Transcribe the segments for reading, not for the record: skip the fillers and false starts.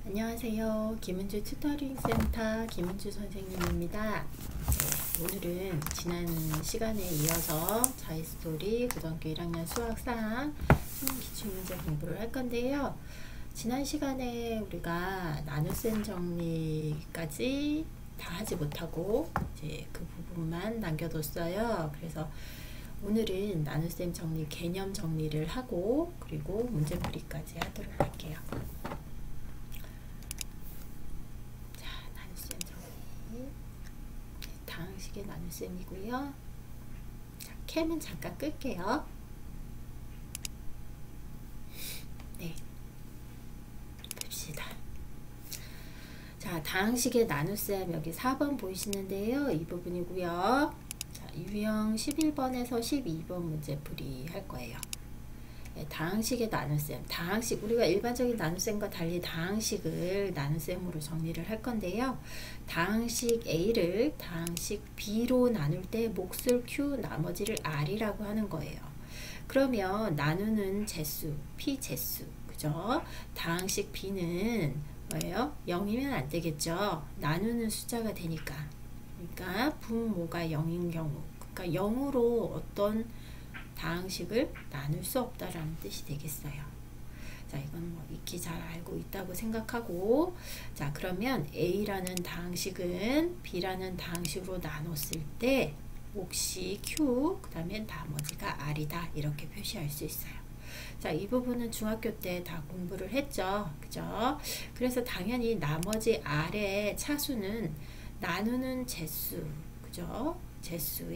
안녕하세요. 김은주 튜터링 센터 김은주 선생님입니다. 오늘은 지난 시간에 이어서 자이스토리 고등학교 1학년 수학 4 기출문제 공부를 할 건데요. 지난 시간에 우리가 나눗셈 정리까지 다 하지 못하고 이제 그 부분만 남겨뒀어요. 그래서 오늘은 나눗셈 정리, 개념 정리를 하고 그리고 문제풀이까지 하도록 할게요. 다항식의 나눗셈이고요. 자, 캠은 잠깐 끌게요. 네, 봅시다. 자, 다항식의 나눗셈 여기 4번 보이시는데요. 이 부분이고요. 자, 유형 11번에서 12번 문제풀이 할 거예요. 다항식의 나눗셈, 다항식, 우리가 일반적인 나눗셈과 달리 다항식을 나눗셈으로 정리를 할 건데요. 다항식 A를 다항식 B로 나눌 때 몫을 Q, 나머지를 R이라고 하는 거예요. 그러면 나누는 제수, P 제수, 그죠? 다항식 B는 뭐예요? 0이면 안 되겠죠? 나누는 숫자가 되니까. 그러니까 분모가 0인 경우, 그러니까 0으로 어떤 다항식을 나눌 수 없다라는 뜻이 되겠어요. 자, 이건 뭐 익히 잘 알고 있다고 생각하고, 자, 그러면 A라는 다항식은 B라는 다항식으로 나눴을 때 몫이 Q, 그 다음에 나머지가 R이다, 이렇게 표시할 수 있어요. 자, 이 부분은 중학교 때 다 공부를 했죠. 그죠? 그래서 당연히 나머지 R의 차수는 나누는 제수, 그죠? 제수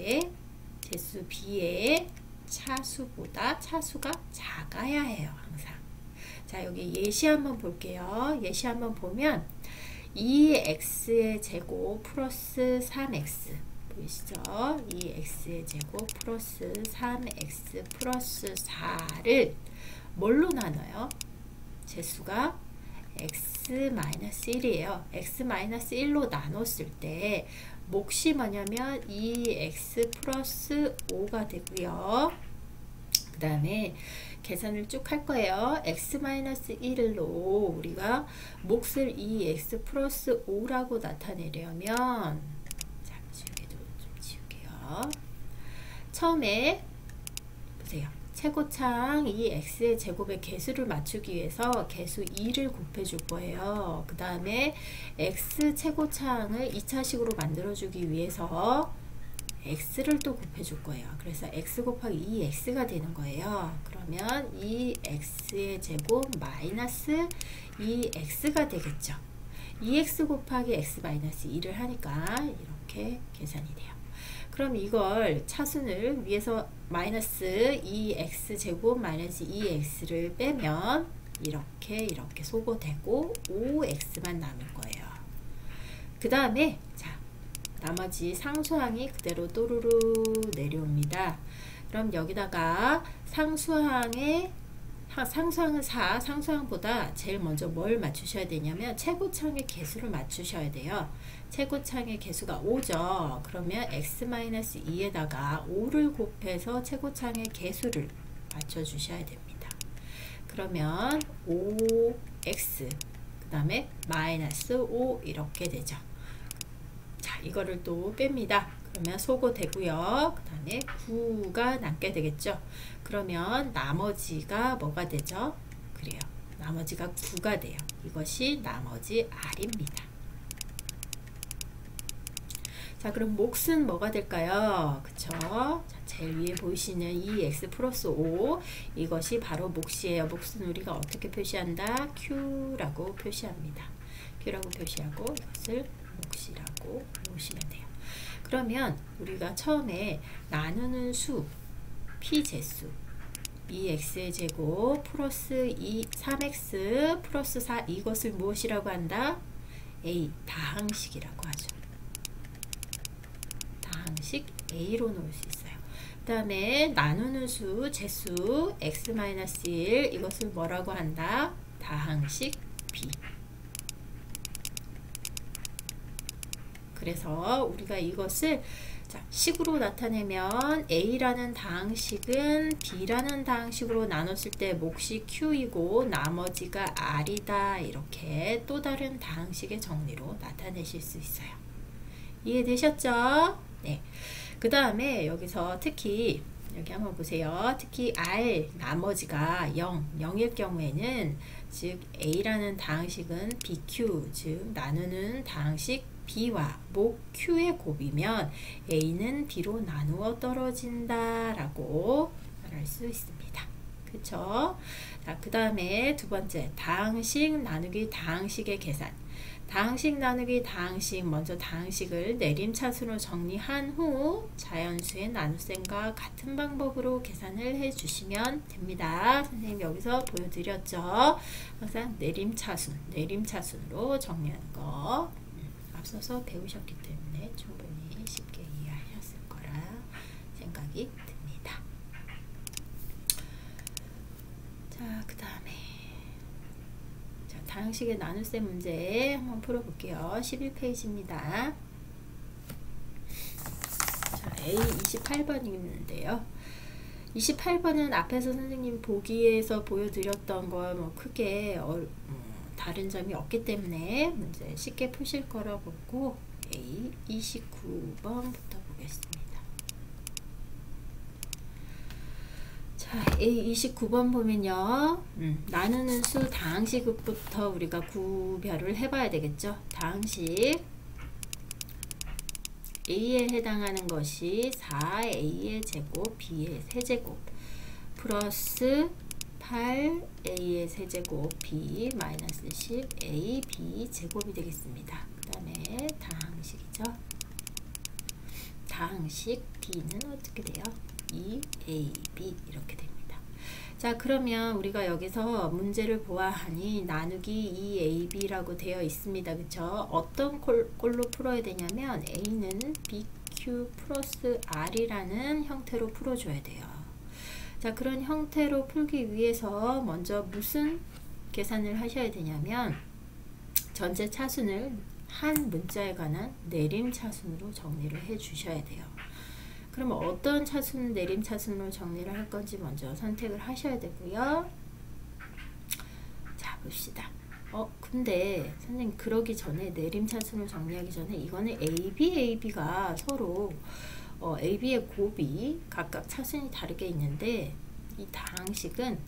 B의 차수보다 차수가 작아야 해요. 항상. 자, 여기 예시 한번 볼게요. 예시 한번 보면 2x의 제곱 플러스 3x 보이시죠? 2x의 제곱 플러스 3x 플러스 4를 뭘로 나눠요? 제수가 x-1이에요. x-1로 나눴을 때 몫이 뭐냐면 2x 플러스 5가 되고요. 그 다음에 계산을 쭉 할 거예요. x-1로 우리가 몫을 2x 플러스 5라고 나타내려면, 자, 지우개도 좀 지울게요. 처음에 보세요. 최고창 이 x의 제곱의 개수를 맞추기 위해서 개수 2를 곱해줄 거예요. 그 다음에 x 최고창을 2차식으로 만들어주기 위해서 x를 또 곱해줄 거예요. 그래서 x 곱하기 2x가 되는 거예요. 그러면 2x의 제곱 마이너스 2x가 되겠죠. 2x 곱하기 x 마이너스 2를 하니까 이렇게 계산이 돼요. 그럼 이걸 차순을 위에서 마이너스 2x 제곱 마이너스 2x를 빼면 이렇게 소거되고 5x만 남을 거예요. 그 다음에 자, 나머지 상수항이 그대로 또르르 내려옵니다. 그럼 여기다가 상수항은 4, 상수항보다 제일 먼저 뭘 맞추셔야 되냐면 최고창의 개수를 맞추셔야 돼요. 최고창의 개수가 5죠. 그러면 x-2에다가 5를 곱해서 최고창의 개수를 맞춰주셔야 됩니다. 그러면 5x 그 다음에 마이너스 5 이렇게 되죠. 자, 이거를 또 뺍니다. 그러면 소거되고요. 그 다음에 9가 남게 되겠죠. 그러면 나머지가 뭐가 되죠? 그래요. 나머지가 9가 돼요. 이것이 나머지 R입니다. 자, 그럼 몫은 뭐가 될까요? 그쵸? 자, 제일 위에 보이시는 2x 플러스 5 이것이 바로 몫이에요. 몫은 우리가 어떻게 표시한다? Q라고 표시합니다. Q라고 표시하고 이것을 몫이라고 보시면 돼요. 그러면 우리가 처음에 나누는 수 P제수 2x의 제곱 플러스 3x 플러스 4 이것을 무엇이라고 한다? A 다항식이라고 하죠. 다항식 A로 놓을 수 있어요. 그 다음에 나누는 수 제수 x-1 이것을 뭐라고 한다? 다항식 B. 그래서 우리가 이것을 자, 식으로 나타내면 A라는 다항식은 B라는 다항식으로 나눴을 때 몫이 Q이고 나머지가 R이다. 이렇게 또 다른 다항식의 정리로 나타내실 수 있어요. 이해되셨죠? 네. 그 다음에 여기서 특히 여기 한번 보세요. 특히 R 나머지가 0일 경우에는 즉 A라는 다항식은 BQ 즉 나누는 다항식 B와 목 Q의 곱이면 A는 B로 나누어 떨어진다 라고 말할 수 있습니다. 그쵸? 자, 그 다음에 두 번째 다항식 나누기 다항식의 계산. 다항식 나누기 다항식 먼저 다항식을 내림차순으로 정리한 후 자연수의 나눗셈과 같은 방법으로 계산을 해주시면 됩니다. 선생님 여기서 보여드렸죠. 항상 내림차순으로 정리하는 거 앞서서 배우셨기 때문에 충분히 쉽게 이해하셨을 거라 생각이 듭니다. 자, 그 다음에 다항식의 나눗셈 문제 한번 풀어볼게요. 11페이지입니다. 자, A 28번인데요. 28번은 앞에서 선생님 보기에서 보여드렸던 거 뭐 크게 다른 점이 없기 때문에 문제 쉽게 푸실 거라 보고 A 29번부터 보겠습니다. 자, A 29번 보면요. 나누는 수 다항식부터 우리가 구별을 해봐야 되겠죠. 다항식 A에 해당하는 것이 4A의 제곱 B의 세제곱 플러스 8A의 세제곱 B 마이너스 10AB 제곱이 되겠습니다. 그 다음에 다항식이죠. 다항식 B는 어떻게 돼요? 2AB 이렇게 됩니다. 자, 그러면 우리가 여기서 문제를 보아하니 나누기 2AB라고 되어 있습니다. 그쵸? 어떤 꼴로 풀어야 되냐면 A는 BQ 플러스 R이라는 형태로 풀어줘야 돼요. 자, 그런 형태로 풀기 위해서 먼저 무슨 계산을 하셔야 되냐면 전체 차순을 한 문자에 관한 내림차순으로 정리를 해 주셔야 돼요. 그러면 어떤 차순, 내림차순으로 정리를 할 건지 먼저 선택을 하셔야 되고요. 자, 봅시다. 근데 선생님 그러기 전에 내림차순을 정리하기 전에 이거는 AB가 서로 AB의 곱이 각각 차순이 다르게 있는데 이 다항식은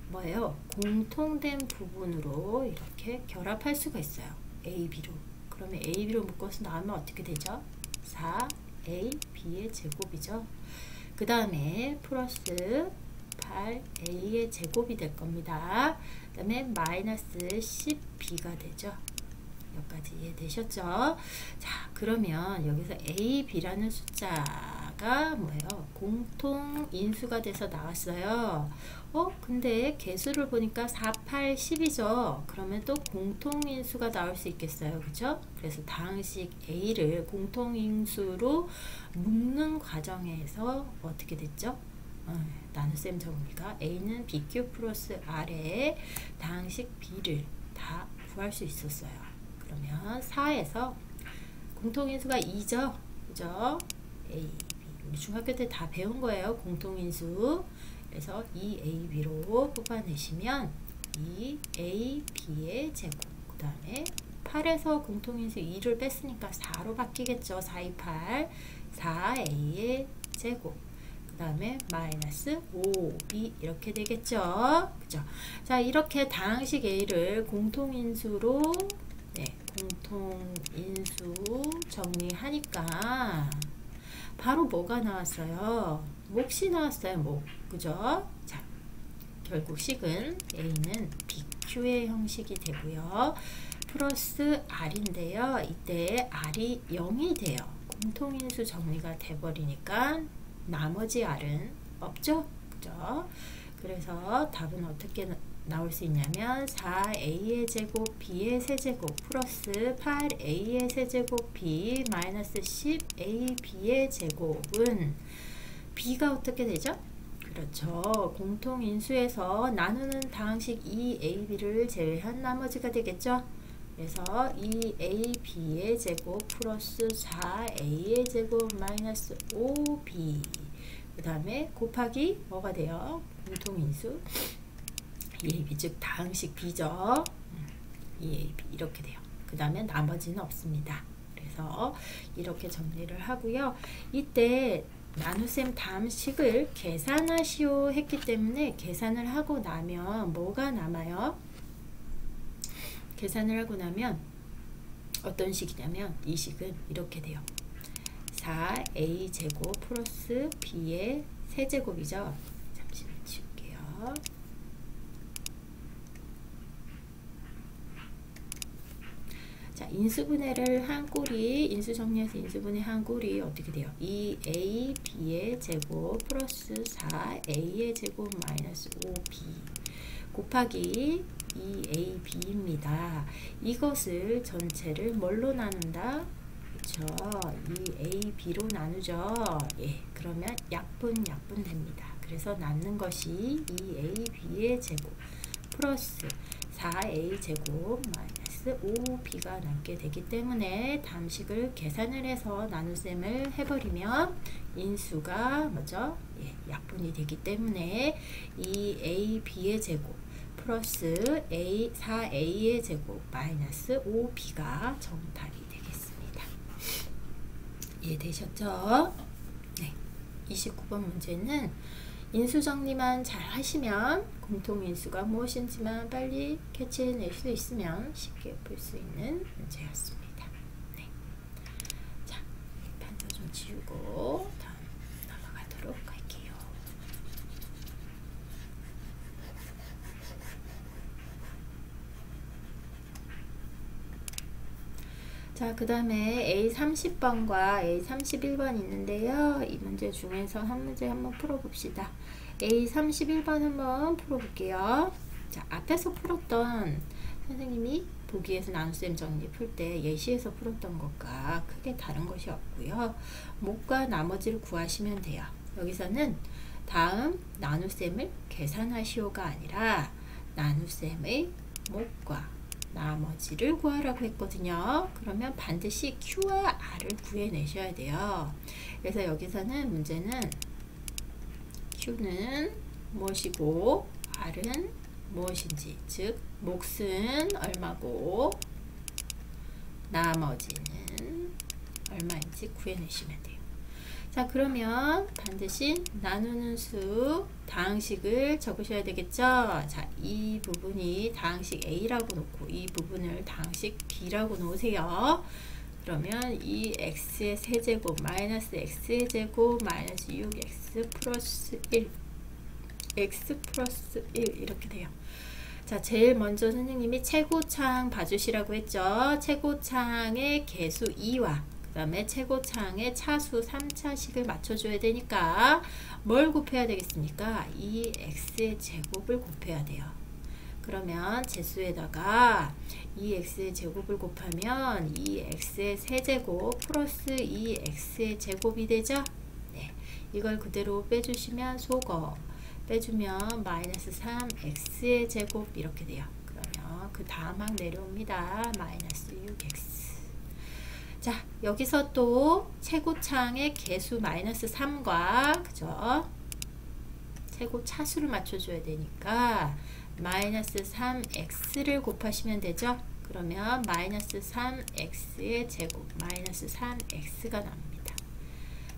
뭐예요? 공통된 부분으로 이렇게 결합할 수가 있어요. AB로. 그러면 AB로 묶어서 나오면 어떻게 되죠? 4AB의 제곱이죠. 그 다음에 플러스 8A의 제곱이 될 겁니다. 그 다음에 마이너스 10B가 되죠. 여기까지 이해되셨죠? 자, 그러면 여기서 A, B라는 숫자가 뭐예요? 공통인수가 돼서 나왔어요. 근데 개수를 보니까 4, 8, 10이죠. 그러면 또 공통인수가 나올 수 있겠어요. 그죠? 그래서 다항식 A를 공통인수로 묶는 과정에서 어떻게 됐죠? 나눗셈 정리가 A는 BQ 플러스 R의 다항식 B를 다 구할 수 있었어요. 그러면 4에서 공통인수가 2죠. 그죠? A, B. 우리 중학교 때 다 배운 거예요. 공통인수. 그래서 2AB로 뽑아내시면 2AB의 제곱. 그 다음에 8에서 공통인수 2를 뺐으니까 4로 바뀌겠죠. 4, 2, 8. 4A의 제곱. 그 다음에 마이너스 5B 이렇게 되겠죠. 그죠? 자, 이렇게 다항식 A를 공통인수로 공통인수 정리하니까 바로 뭐가 나왔어요? 몫이 나왔어요. 몫. 그죠? 자, 결국 식은 A는 BQ의 형식이 되고요. 플러스 R인데요. 이때 R이 0이 돼요. 공통인수 정리가 돼버리니까 나머지 R은 없죠? 그죠? 그래서 답은 어떻게 나올 수 있냐면 4A의 제곱 B의 세제곱 플러스 8A의 세제곱 B 마이너스 10AB의 제곱은 B가 어떻게 되죠? 그렇죠. 공통인수에서 나누는 다항식 2AB를 제외한 나머지가 되겠죠? 그래서 2ab의 제곱 플러스 4a의 제곱 마이너스 5b 그 다음에 곱하기 뭐가 돼요? 공통인수 2ab 즉 다항식 b죠. 2ab 이렇게 돼요. 그 다음에 나머지는 없습니다. 그래서 이렇게 정리를 하고요. 이때 나눗셈 다항식을 계산하시오 했기 때문에 계산을 하고 나면 뭐가 남아요? 계산을 하고 나면 어떤 식이냐면 이 식은 이렇게 돼요. 4a 제곱 플러스 b의 세제곱이죠. 잠시만 지울게요. 자, 인수분해를 한 꼴이 인수정리해서 인수분해 한 꼴이 어떻게 돼요? 2a b의 제곱 플러스 4a의 제곱 마이너스 5b 곱하기 2ab입니다. 이것을 전체를 뭘로 나눈다? 그쵸? 2ab로 나누죠. 예, 그러면 약분 됩니다. 그래서 남는 것이 2ab의 제곱 플러스 4a 제곱 마이너스 5b가 남게 되기 때문에 다음식을 계산을 해서 나눗셈을 해버리면 인수가 뭐죠? 예, 약분이 되기 때문에 2ab의 제곱 플러스 4a의 제곱 마이너스 5b가 정답이 되겠습니다. 이해되셨죠? 네, 29번 문제는 인수정리만 잘 하시면 공통인수가 무엇인지만 빨리 캐치해낼 수 있으면 쉽게 풀 수 있는 문제였습니다. 네. 자, 판서 좀 지우고 다음 넘어가도록 할게요. 자, 그 다음에 A30번과 A31번 있는데요. 이 문제 중에서 한 문제 한번 풀어봅시다. A31번 한번 풀어볼게요. 자, 앞에서 풀었던 선생님이 보기에서 나눗셈 정리 풀 때 예시에서 풀었던 것과 크게 다른 것이 없고요. 목과 나머지를 구하시면 돼요. 여기서는 다음 나눗셈을 계산하시오가 아니라 나눗셈의 목과 나머지를 구하라고 했거든요. 그러면 반드시 Q와 R을 구해내셔야 돼요. 그래서 여기서는 문제는 Q는 무엇이고 R은 무엇인지, 즉 몫은 얼마고 나머지는 얼마인지 구해내시면 돼요. 자, 그러면 반드시 나누는 수 다항식을 적으셔야 되겠죠. 자, 이 부분이 다항식 A라고 놓고 이 부분을 다항식 B라고 놓으세요. 그러면 이 x의 세제곱 마이너스 x의 제곱 마이너스 6x 플러스 1 x 플러스 1 이렇게 돼요. 자, 제일 먼저 선생님이 최고창 봐주시라고 했죠. 최고창의 개수 2와 그 다음에 최고창의 차수 3차식을 맞춰줘야 되니까 뭘 곱해야 되겠습니까? 이 x의 제곱을 곱해야 돼요. 그러면 제수에다가 이 x의 제곱을 곱하면 이 x의 세제곱 플러스 이 x의 제곱이 되죠? 네, 이걸 그대로 빼주시면 소거 빼주면 마이너스 3x의 제곱 이렇게 돼요. 그러면 그 다음 항 내려옵니다. 마이너스 6x. 자, 여기서 또 최고창의 개수 마이너스 3과 그죠? 최고 차수를 맞춰줘야 되니까 마이너스 3x를 곱하시면 되죠? 그러면 마이너스 3x의 제곱 마이너스 3x가 나옵니다.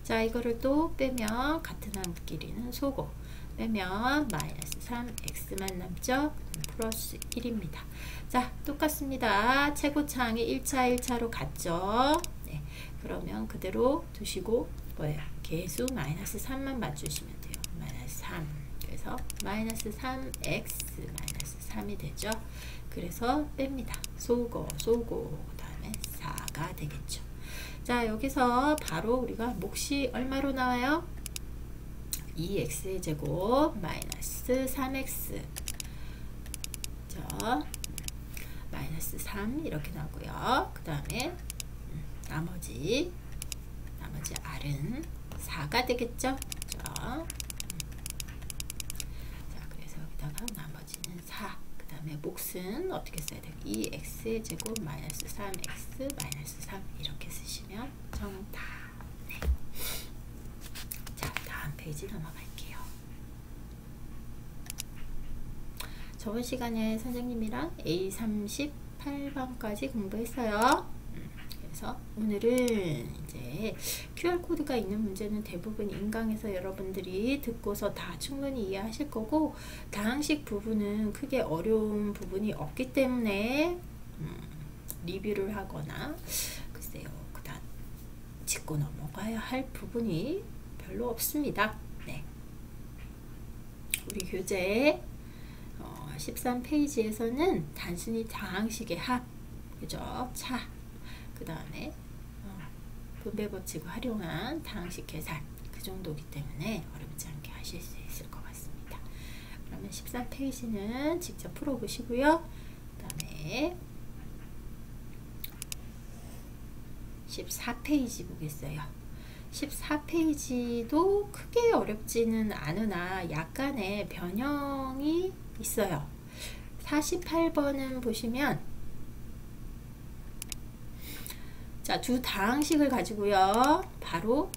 자, 이거를 또 빼면 같은 항끼리는 소고 빼면 마이너스 3x만 남죠? 플러스 1입니다. 자, 똑같습니다. 최고창이 1차로 갔죠? 네, 그러면 그대로 두시고 뭐예요? 개수 마이너스 3만 맞추시면 돼요. 마이너스 3. 그래서 마이너스 3x 마이너스 3이 되죠? 그래서 뺍니다. 소고 그 다음에 4가 되겠죠. 자, 여기서 바로 우리가 몫이 얼마로 나와요? 2x의 제곱 마이너스 3x 그죠? 마이너스 3 이렇게 나오고요. 그 다음에 나머지 R은 4가 되겠죠? 그죠? 자, 그래서 여기다가 나머지는 4. 그 다음에 몫은 어떻게 써야 돼요? 2x의 제곱 마이너스 3x 마이너스 3 이렇게 쓰시면 정답. 네. 자, 다음 페이지 넘어갈게요. 저번 시간에 선생님이랑 A38번까지 공부했어요. 그래서 오늘은 이제 QR코드가 있는 문제는 대부분 인강에서 여러분들이 듣고서 다 충분히 이해하실 거고, 다항식 부분은 크게 어려운 부분이 없기 때문에 리뷰를 하거나 글쎄요 그다음 짚고 넘어가야 할 부분이 별로 없습니다. 네. 우리 교재 13페이지에서는 단순히 다항식의 합, 그죠? 차, 그 다음에 분배 법칙을 활용한 다항식 계산, 그 정도이기 때문에 어렵지 않게 하실 수 있을 것 같습니다. 그러면 13페이지는 직접 풀어보시고요. 그 다음에 14페이지 보겠어요. 14페이지도 크게 어렵지는 않으나 약간의 변형이 있어요. 48번은 보시면, 자, 두 다항식을 가지고요 바로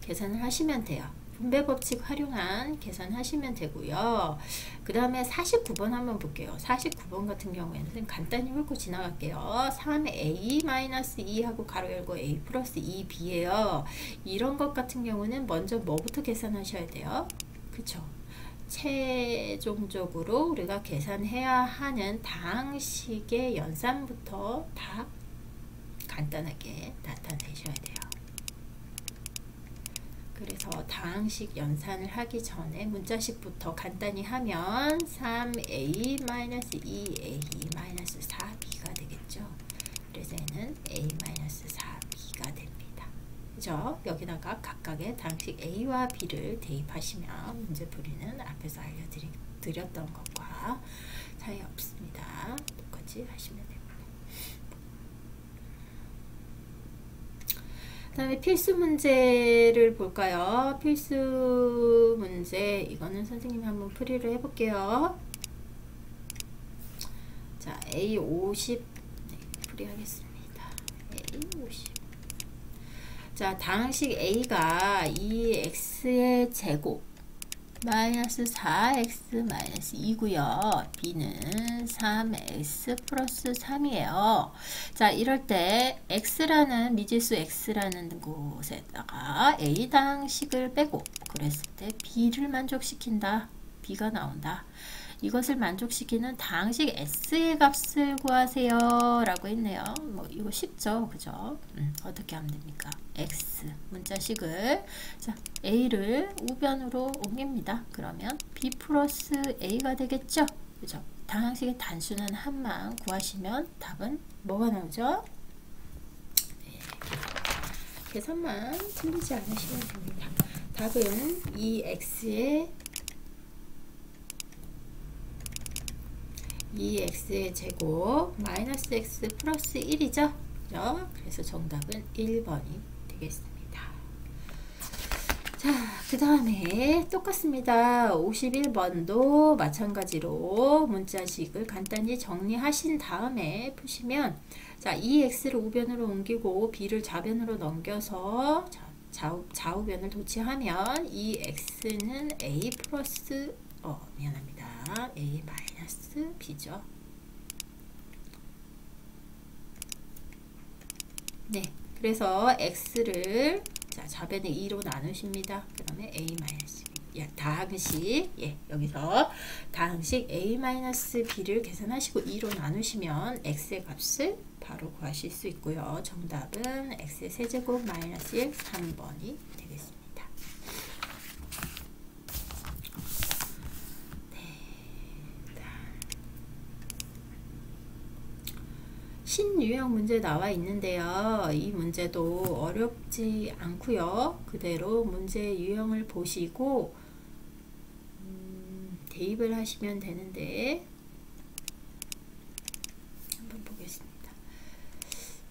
계산을 하시면 돼요. 분배 법칙 활용한 계산하시면 되고요. 그 다음에 49번 한번 볼게요. 49번 같은 경우에는 간단히 훑고 지나갈게요. 3a-2 하고 가로 열고 a 플러스 2b예요. 이런 것 같은 경우는 먼저 뭐부터 계산하셔야 돼요? 그쵸? 최종적으로 우리가 계산해야 하는 다항식의 연산부터 다 간단하게 나타내셔야 돼요. 그래서 다항식 연산을 하기 전에 문자식부터 간단히 하면 3a-2a-4b가 되겠죠. 그래서 얘는 a-4b가 됩니다. 그죠? 여기다가 각각의 다항식 a와 b를 대입하시면 문제 풀이는 앞에서 알려드렸던 것과 차이 없습니다. 똑같이 하시면 됩니다. 그 다음에 필수 문제를 볼까요? 필수 문제, 이거는 선생님이 한번 풀이를 해볼게요. 자, A50 네, 풀이하겠습니다. A50. 자, 다항식 A가 2x의 제곱 마이너스 4x 마이너스 2고요. B는 3x 플러스 3이에요. 자, 이럴 때 x라는 미지수 x라는 곳에다가 a 다항식을 빼고 그랬을 때 b를 만족시킨다. b가 나온다. 이것을 만족시키는 다항식 s의 값을 구하세요 라고 했네요. 뭐 이거 쉽죠, 그죠? 어떻게 하면 됩니까? x 문자식을, 자, a를 우변으로 옮깁니다. 그러면 b 플러스 a가 되겠죠, 그죠? 다항식의 단순한 합만 구하시면 답은 뭐가 나오죠? 네. 계산만 틀리지 않으시면 됩니다. 답은 2x의 2x의 제곱 마이너스 x 플러스 1이죠. 그죠? 그래서 정답은 1번이 되겠습니다. 자, 그 다음에 똑같습니다. 51번도 마찬가지로 문자식을 간단히 정리하신 다음에 푸시면, 자, 2x를 우변으로 옮기고 b를 좌변으로 넘겨서 좌우변을 도치하면 2x는 a 플러스 미안합니다. a 마이너스 b죠. 네, 그래서 x를 자, 좌변에 2로 나누십니다. 그러면 a 마이너스 b, 다항식, 여기서 다항식 a 마이너스 b를 계산하시고 2로 나누시면 x의 값을 바로 구하실 수 있고요. 정답은 x의 세제곱 마이너스 1, 3번이 되겠습니다. 신유형 문제 나와 있는데요. 이 문제도 어렵지 않고요. 그대로 문제 유형을 보시고 대입을 하시면 되는데 한번 보겠습니다.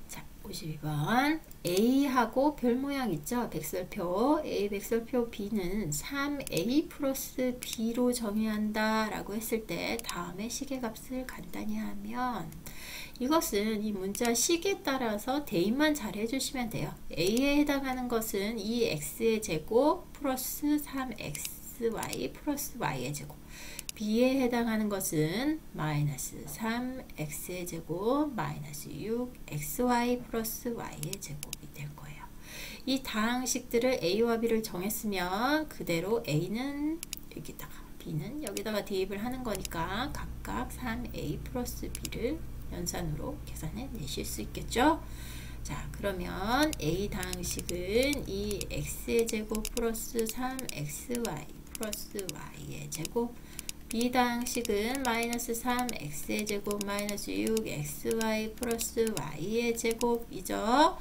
자, 52번 A하고 별 모양 있죠? 백설표 A 백설표 B는 3A 플러스 B로 정의한다 라고 했을 때 다음에 시계값을 간단히 하면 이것은 이 문자 식에 따라서 대입만 잘 해주시면 돼요. A에 해당하는 것은 2X의 제곱 플러스 3XY 플러스 Y의 제곱, B에 해당하는 것은 마이너스 3x의 제곱 마이너스 6xy 플러스 y의 제곱이 될 거예요. 이 다항식들을 a와 b를 정했으면 그대로 a는 여기다가 b는 여기다가 대입을 하는 거니까 각각 3a 플러스 b를 연산으로 계산해 내실 수 있겠죠? 자, 그러면 a 다항식은 이 x의 제곱 플러스 3xy 플러스 y의 제곱, B 다항식은 마이너스 3x의 제곱 마이너스 6xy 플러스 y의 제곱이죠.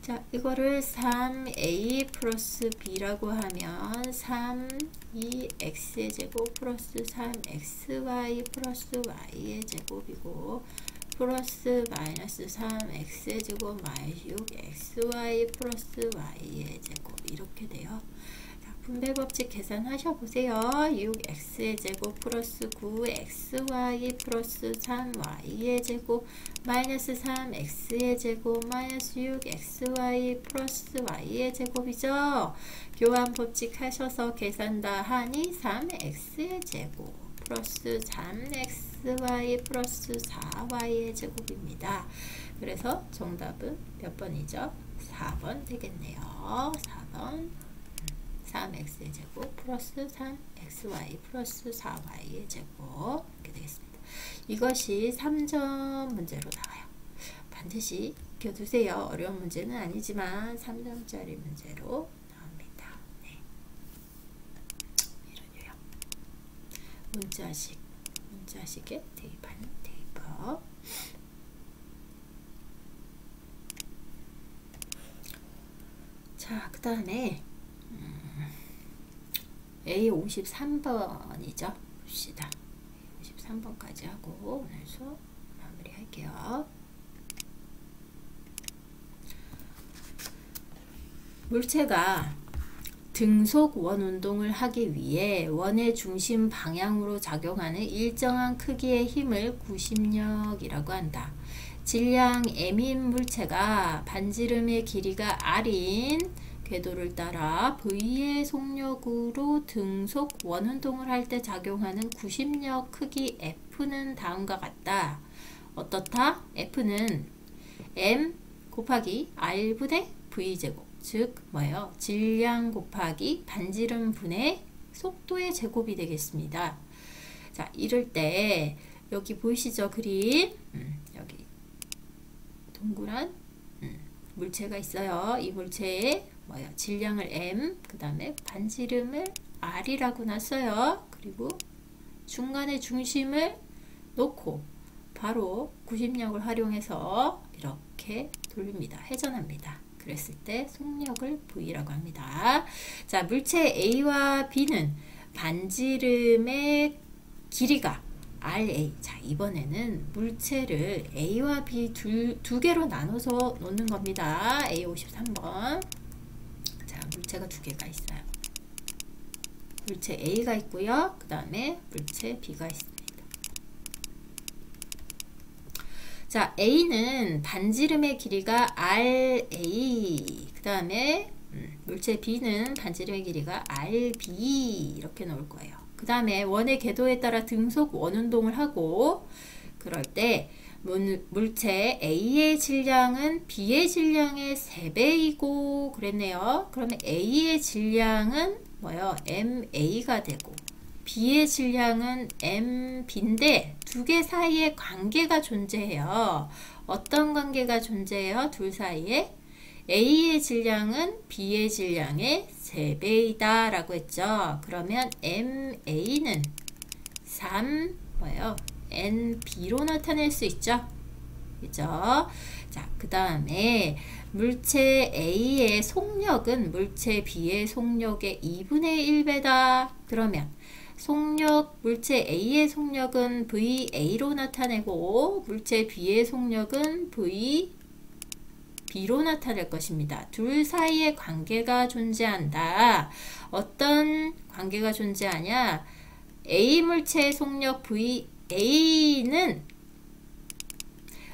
자, 이거를 3a 플러스 b라고 하면 3x의 제곱 플러스 3xy 플러스 y의 제곱이고 플러스 마이너스 3x의 제곱 마이너스 6xy 플러스 y의 제곱 이렇게 돼요. 분배법칙 계산하셔 보세요. 6x의 제곱 플러스 9xy 플러스 3y의 제곱 마이너스 3x의 제곱 마이너스 6xy 플러스 y의 제곱이죠. 교환법칙 하셔서 계산 다 하니 3x의 제곱 플러스 3xy 플러스 4y의 제곱입니다. 그래서 정답은 몇 번이죠? 4번 되겠네요. 4번 3x의 제곱 플러스 3xy 플러스 4y의 제곱 이렇게 되겠습니다. 이것이 3점 문제로 나와요. 반드시 익혀두세요. 어려운 문제는 아니지만 3점짜리 문제로 나옵니다. 네. 이런 유형. 문자식에 대입하는 대입법. 자, 그 다음에 A 53번이죠. 봅시다. 53번까지 하고 오늘 수업 마무리 할게요. 물체가 등속 원 운동을 하기 위해 원의 중심 방향으로 작용하는 일정한 크기의 힘을 구심력이라고 한다. 질량 m인 물체가 반지름의 길이가 r인 궤도를 따라 V의 속력으로 등속 원운동을 할 때 작용하는 구심력 크기 F는 다음과 같다. 어떻다? F는 M 곱하기 R분의 V제곱, 즉 뭐예요? 질량 곱하기 반지름 분의 속도의 제곱이 되겠습니다. 자, 이럴 때 여기 보이시죠? 그림 여기 동그란 물체가 있어요. 이 물체에 뭐예요? 질량을 M, 그 다음에 반지름을 R이라고 놨어요. 그리고 중간에 중심을 놓고 바로 구심력을 활용해서 이렇게 돌립니다. 회전합니다. 그랬을 때 속력을 V라고 합니다. 자, 물체 A와 B는 반지름의 길이가 RA. 자, 이번에는 물체를 A와 B 두 개로 나눠서 놓는 겁니다. A 53번. 자, 물체가 두 개가 있어요. 물체 A가 있고요. 그 다음에 물체 B가 있습니다. 자, A는 반지름의 길이가 RA. 그 다음에 물체 B는 반지름의 길이가 RB. 이렇게 놓을 거예요. 그 다음에 원의 궤도에 따라 등속 원운동을 하고 그럴 때 물체 A의 질량은 B의 질량의 3배이고 그랬네요. 그러면 A의 질량은 뭐요? MA가 되고 B의 질량은 MB인데 두 개 사이에 관계가 존재해요. 어떤 관계가 존재해요? 둘 사이에 A의 질량은 B의 질량의 3배이다 라고 했죠. 그러면 MA는 3 뭐예요? NB로 나타낼 수 있죠. 그죠? 자, 그 다음에 물체 A의 속력은 물체 B의 속력의 2분의 1배다. 그러면 물체 A의 속력은 VA로 나타내고 물체 B의 속력은 VB로 B로 나타낼 것입니다. 둘 사이에 관계가 존재한다. 어떤 관계가 존재하냐? A 물체의 속력 V, A는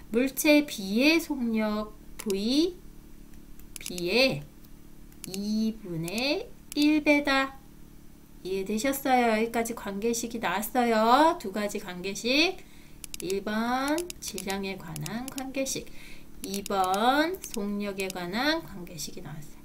물체 B의 속력 V, B의 2분의 1배다. 이해되셨어요? 여기까지 관계식이 나왔어요. 두 가지 관계식. 1번 질량에 관한 관계식, 2번 속력에 관한 관계식이 나왔어요.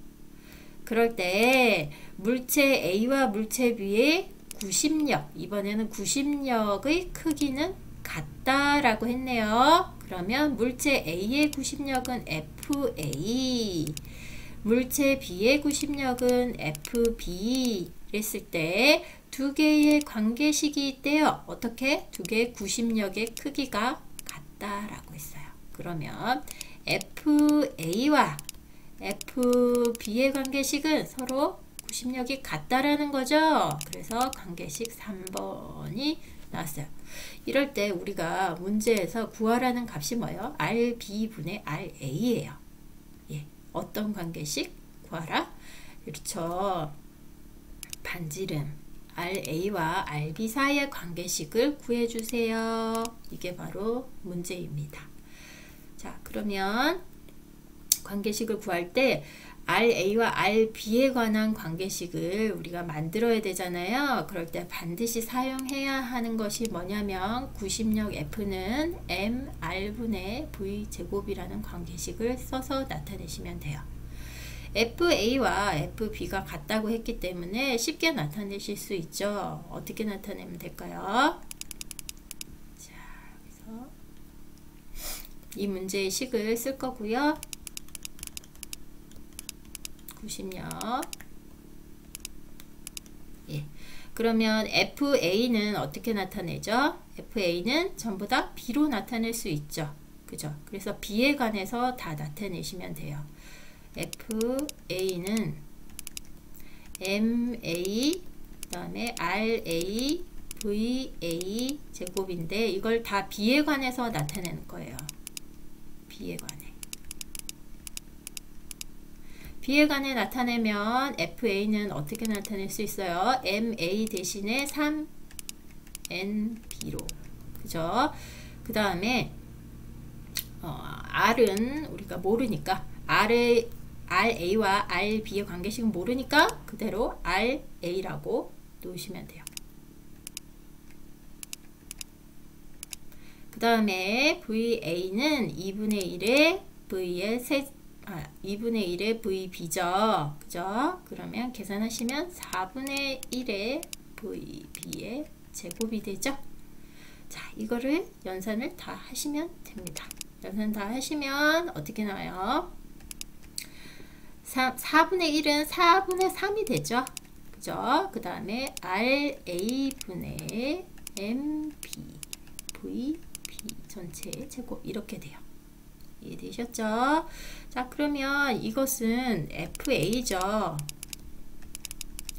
그럴 때 물체 A와 물체 B의 구심력, 이번에는 구심력의 크기는 같다라고 했네요. 그러면 물체 A의 구심력은 FA, 물체 B의 구심력은 FB 했을 때 두 개의 관계식이 있대요. 어떻게? 두 개의 구심력의 크기가 같다라고 했어요. 그러면 FA와 FB의 관계식은 서로 구심력이 같다라는 거죠. 그래서 관계식 3번이 나왔어요. 이럴 때 우리가 문제에서 구하라는 값이 뭐예요? RB분의 RA예요. 예, 어떤 관계식 구하라? 그렇죠. 반지름 RA와 RB 사이의 관계식을 구해주세요. 이게 바로 문제입니다. 자, 그러면 관계식을 구할 때 RA와 RB에 관한 관계식을 우리가 만들어야 되잖아요. 그럴 때 반드시 사용해야 하는 것이 뭐냐면 구심력 F는 MR분의 V제곱이라는 관계식을 써서 나타내시면 돼요. FA와 FB가 같다고 했기 때문에 쉽게 나타내실 수 있죠. 어떻게 나타내면 될까요? 자, 여기서 이 문제의 식을 쓸 거고요. 구심력. 예. 그러면 FA는 어떻게 나타내죠? FA는 전부 다 B로 나타낼 수 있죠. 그죠? 그래서 B에 관해서 다 나타내시면 돼요. FA는 MA 그 다음에 RA VA 제곱인데 이걸 다 B에 관해서 나타내는 거예요. B에 관해. B에 관해 나타내면 FA는 어떻게 나타낼 수 있어요? MA 대신에 3NB로. 그죠? 그 다음에 R은 우리가 모르니까 RA와 RB의 관계식은 모르니까 그대로 RA라고 놓으시면 돼요. 그 다음에 VA는 2분의 1의 V의 VB죠. 그죠? 그러면 계산하시면 4분의 1의 VB의 제곱이 되죠. 자, 이거를 연산을 다 하시면 됩니다. 연산 다 하시면 어떻게 나와요? 4분의 1은 4분의 3이 되죠. 그죠? 그 다음에 RA분의 MB, VB 전체 제곱 이렇게 돼요. 이해되셨죠? 자, 그러면 이것은 FA죠.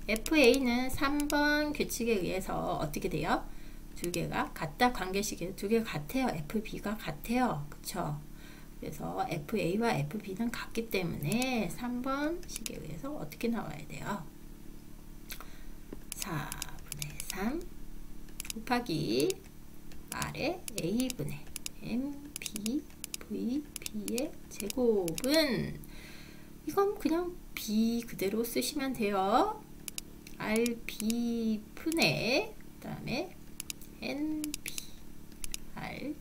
FA는 3번 규칙에 의해서 어떻게 돼요? 두 개가 같다 관계식이에요. 두 개가 같아요. FB가 같아요. 그쵸? 그래서 FA와 FB는 같기 때문에 3번 식에 의해서 어떻게 나와야 돼요? 4분의 3 곱하기 R의 A분의 MB VB의 제곱은 이건 그냥 B 그대로 쓰시면 돼요. RB분의 그 다음에 NB R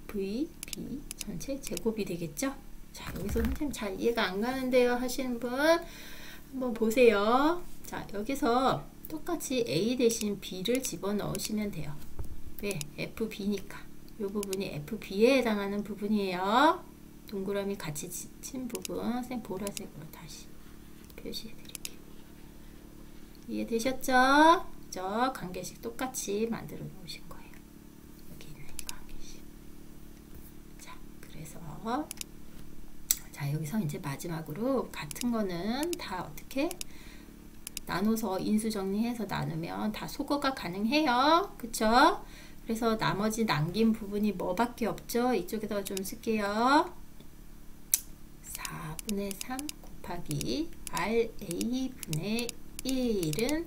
VB 전체 제곱이 되겠죠? 자, 여기서 선생님 잘 이해가 안 가는데요 하시는 분 한번 보세요. 자, 여기서 똑같이 A 대신 B를 집어넣으시면 돼요. 왜? FB니까. 이 부분이 FB에 해당하는 부분이에요. 동그라미 같이 친 부분 선생님 보라색으로 다시 표시해 드릴게요. 이해되셨죠? 그죠? 관계식 똑같이 만들어 놓으신 거예요. 여기 있는 이 관계식. 자, 그래서 자, 여기서 이제 마지막으로 같은 거는 다 어떻게 나눠서 인수 정리해서 나누면 다 소거가 가능해요. 그쵸? 그래서 나머지 남긴 부분이 뭐밖에 없죠? 이쪽에다가 좀 쓸게요. 4분의 3 곱하기 RA분의 1은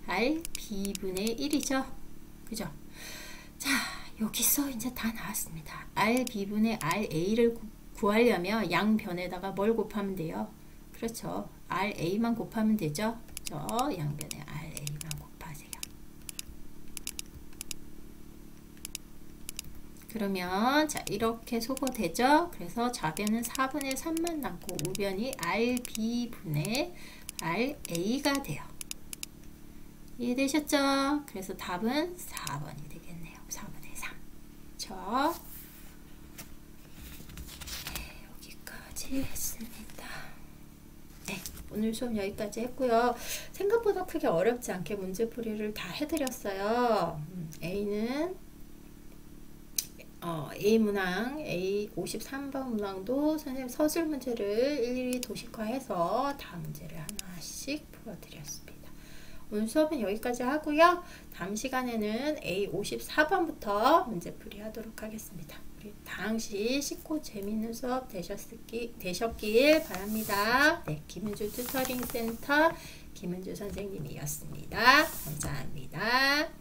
RB분의 1이죠. 그죠? 자, 여기서 이제 다 나왔습니다. RB분의 RA를 구하려면 양변에다가 뭘 곱하면 돼요? 그렇죠. RA만 곱하면 되죠. 저 양변에 RA만 곱하세요. 그러면 자 이렇게 소거되죠. 그래서 좌변은 4분의 3만 남고 우변이 RB분의 RA가 돼요. 이해되셨죠? 그래서 답은 4번이 되겠네요. 4분의 3. 저 네, 여기까지 했습니다. 네, 오늘 수업 여기까지 했고요. 생각보다 크게 어렵지 않게 문제풀이를 다 해드렸어요. A는 A 문항, A 53번 문항도 선생님 서술 문제를 일일이 도식화해서 다 문제를 하나씩 풀어드렸습니다. 오늘 수업은 여기까지 하고요. 다음 시간에는 A 54번부터 문제풀이 하도록 하겠습니다. 우리 당시 쉽고 재미있는 수업 되셨길 바랍니다. 네, 김은주 튜터링 센터 김은주 선생님이었습니다. 감사합니다.